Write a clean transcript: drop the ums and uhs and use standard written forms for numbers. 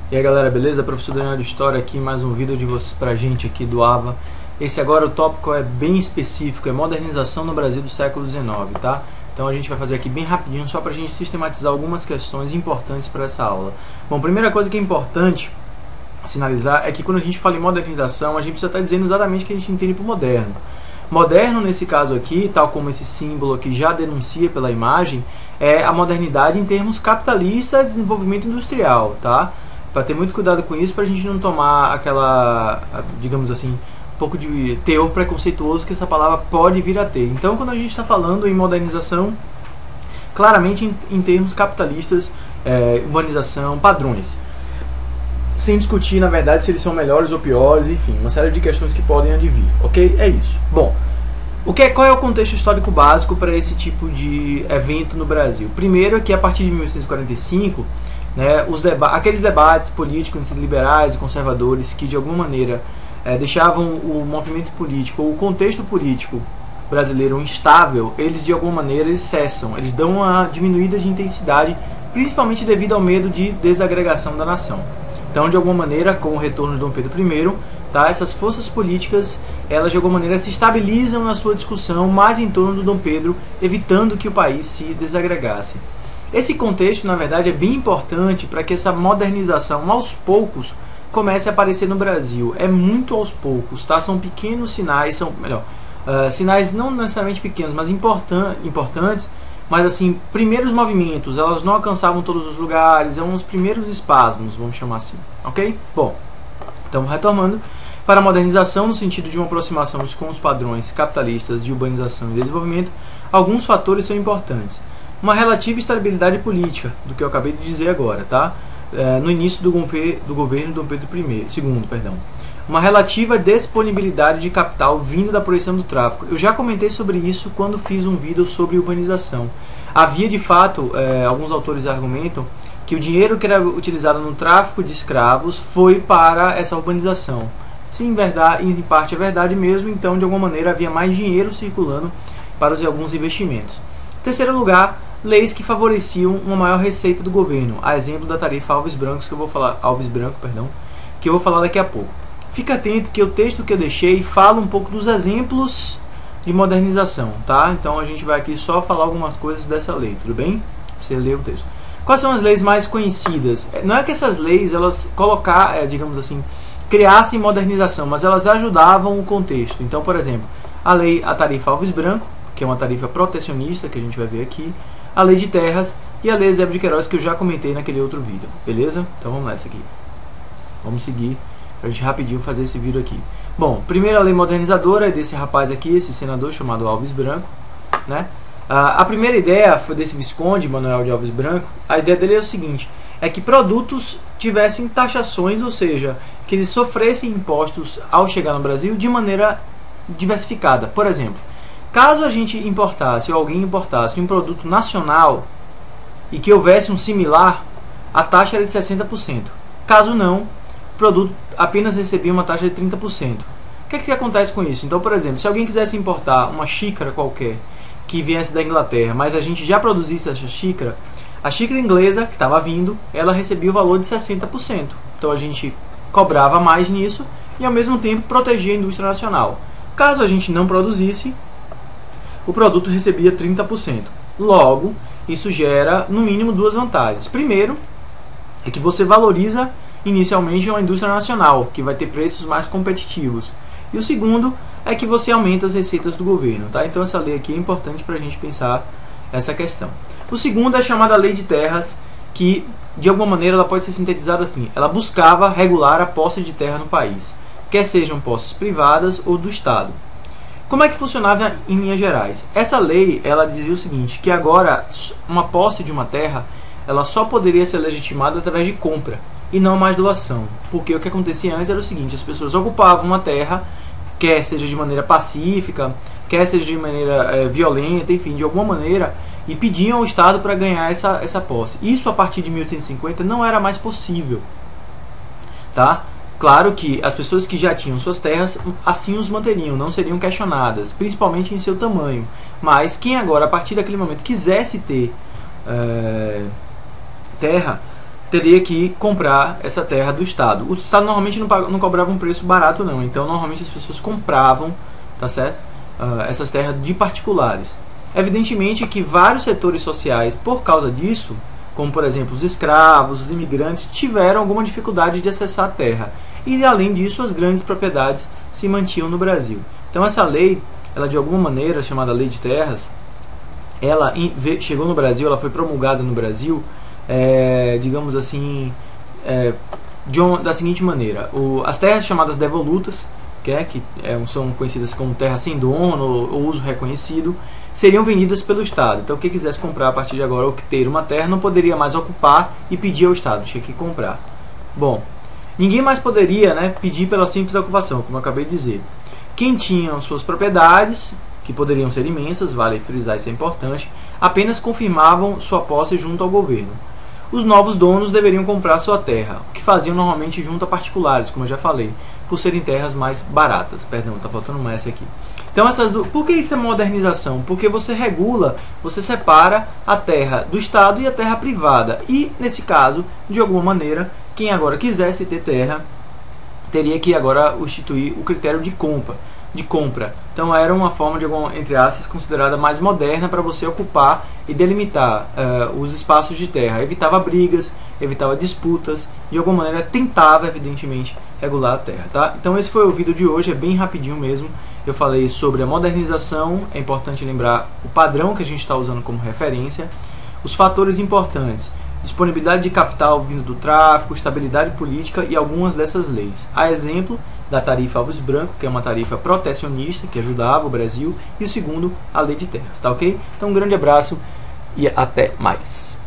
E aí galera, beleza? Professor Daniel de História aqui, mais um vídeo de vocês pra gente aqui do AVA. Esse agora o tópico é bem específico, é modernização no Brasil do século XIX, tá? Então a gente vai fazer aqui bem rapidinho, só pra gente sistematizar algumas questões importantes para essa aula. Bom, primeira coisa que é importante sinalizar é que quando a gente fala em modernização, a gente precisa estar dizendo exatamente o que a gente entende por moderno. Moderno, nesse caso aqui, tal como esse símbolo aqui já denuncia pela imagem, é a modernidade em termos capitalistas e desenvolvimento industrial, tá? Para ter muito cuidado com isso, para a gente não tomar aquela, digamos assim, um pouco de teor preconceituoso que essa palavra pode vir a ter. Então, quando a gente está falando em modernização, claramente em termos capitalistas, urbanização, padrões. Sem discutir, na verdade, se eles são melhores ou piores, enfim, uma série de questões que podem advir, ok? É isso. Bom, qual é o contexto histórico básico para esse tipo de evento no Brasil? Primeiro, que a partir de 1845, né, aqueles debates políticos entre liberais e conservadores que de alguma maneira deixavam o movimento político ou o contexto político brasileiro instável, eles de alguma maneira eles cessam, eles dão uma diminuída de intensidade, principalmente devido ao medo de desagregação da nação. Então, de alguma maneira, com o retorno de Dom Pedro I, tá, essas forças políticas, elas de alguma maneira se estabilizam na sua discussão mais em torno do Dom Pedro, evitando que o país se desagregasse. Esse contexto, na verdade, é bem importante para que essa modernização, aos poucos, comece a aparecer no Brasil. É muito aos poucos, tá? São pequenos sinais, sinais não necessariamente pequenos, mas importantes, mas assim, primeiros movimentos, elas não alcançavam todos os lugares, eram os primeiros espasmos, vamos chamar assim, ok? Bom, então retomando, para a modernização, no sentido de uma aproximação com os padrões capitalistas de urbanização e desenvolvimento, alguns fatores são importantes. Uma relativa estabilidade política, do que eu acabei de dizer agora, tá? No início do governo de Dom Pedro II. Uma relativa disponibilidade de capital vinda da proibição do tráfico. Eu já comentei sobre isso quando fiz um vídeo sobre urbanização. Havia, de fato, alguns autores argumentam que o dinheiro que era utilizado no tráfico de escravos foi para essa urbanização. Sim, em parte é verdade mesmo, então de alguma maneira havia mais dinheiro circulando para alguns investimentos. Em terceiro lugar, leis que favoreciam uma maior receita do governo, a exemplo da tarifa Alves Branco, que eu vou falar daqui a pouco. Fica atento que o texto que eu deixei fala um pouco dos exemplos de modernização, tá? Então a gente vai aqui só falar algumas coisas dessa lei, tudo bem? Você lê o texto. Quais são as leis mais conhecidas? Não é que essas leis, elas digamos assim, criassem modernização, mas elas ajudavam o contexto. Então, por exemplo, a tarifa Alves Branco, que é uma tarifa protecionista, que a gente vai ver aqui, a lei de terras e a lei Eusébio de Queiroz, que eu já comentei naquele outro vídeo, beleza? Então vamos nessa aqui. Vamos seguir pra gente rapidinho fazer esse vídeo aqui. Bom, primeira lei modernizadora é desse rapaz aqui, esse senador chamado Alves Branco, né? A primeira ideia foi desse Visconde Manuel de Alves Branco. A ideia dele é o seguinte, é que produtos tivessem taxações, ou seja, que eles sofressem impostos ao chegar no Brasil de maneira diversificada. Por exemplo, caso a gente importasse, ou alguém importasse um produto nacional e que houvesse um similar, a taxa era de 60%. Caso não, o produto apenas recebia uma taxa de 30%. O que é que acontece com isso? Então, por exemplo, se alguém quisesse importar uma xícara qualquer que viesse da Inglaterra, mas a gente já produzisse essa xícara, a xícara inglesa que estava vindo, ela recebia o valor de 60%. Então a gente cobrava mais nisso e ao mesmo tempo protegia a indústria nacional. Caso a gente não produzisse, o produto recebia 30%. Logo, isso gera no mínimo duas vantagens. Primeiro, é que você valoriza inicialmente uma indústria nacional, que vai ter preços mais competitivos. E o segundo é que você aumenta as receitas do governo, tá? Então essa lei aqui é importante para a gente pensar essa questão. O segundo é a chamada lei de terras, que de alguma maneira ela pode ser sintetizada assim. Ela buscava regular a posse de terra no país, quer sejam posses privadas ou do Estado. Como é que funcionava em linhas gerais? Essa lei, ela dizia o seguinte, que agora uma posse de uma terra, ela só poderia ser legitimada através de compra e não mais doação. Porque o que acontecia antes era o seguinte, as pessoas ocupavam uma terra, quer seja de maneira pacífica, quer seja de maneira violenta, enfim, de alguma maneira, e pediam ao Estado para ganhar essa posse. Isso a partir de 1850 não era mais possível, tá? Claro que as pessoas que já tinham suas terras assim os manteriam, não seriam questionadas, principalmente em seu tamanho. Mas quem agora, a partir daquele momento, quisesse ter terra, teria que comprar essa terra do Estado. O Estado normalmente não cobrava um preço barato não, então normalmente as pessoas compravam, tá certo? Essas terras de particulares. Evidentemente que vários setores sociais, por causa disso, como por exemplo os escravos, os imigrantes, tiveram alguma dificuldade de acessar a terra. E além disso, as grandes propriedades se mantinham no Brasil. Então essa lei, ela de alguma maneira, chamada Lei de Terras, ela chegou no Brasil, ela foi promulgada no Brasil, digamos assim, da seguinte maneira: as terras chamadas devolutas, que são conhecidas como terra sem dono ou uso reconhecido, seriam vendidas pelo Estado. Então quem quisesse comprar a partir de agora ou que ter uma terra não poderia mais ocupar e pedir ao Estado, tinha que comprar. Bom, ninguém mais poderia, né, pedir pela simples ocupação, como eu acabei de dizer. Quem tinha suas propriedades, que poderiam ser imensas, vale frisar, isso é importante, apenas confirmavam sua posse junto ao governo. Os novos donos deveriam comprar sua terra, o que faziam normalmente junto a particulares, como eu já falei, por serem terras mais baratas. Perdão, está faltando uma S aqui. Então, por que isso é modernização? Porque você regula, você separa a terra do Estado e a terra privada. E, nesse caso, de alguma maneira, quem agora quisesse ter terra, teria que agora instituir o critério de compra. Então era uma forma, entre aspas, considerada mais moderna para você ocupar e delimitar os espaços de terra. Evitava brigas, evitava disputas, de alguma maneira tentava, evidentemente, regular a terra. Tá? Então esse foi o vídeo de hoje, é bem rapidinho mesmo. Eu falei sobre a modernização, é importante lembrar o padrão que a gente está usando como referência, os fatores importantes: disponibilidade de capital vindo do tráfico, estabilidade política e algumas dessas leis. A exemplo da tarifa Alves Branco, que é uma tarifa protecionista que ajudava o Brasil, e o segundo, a Lei de Terras, tá ok? Então um grande abraço e até mais.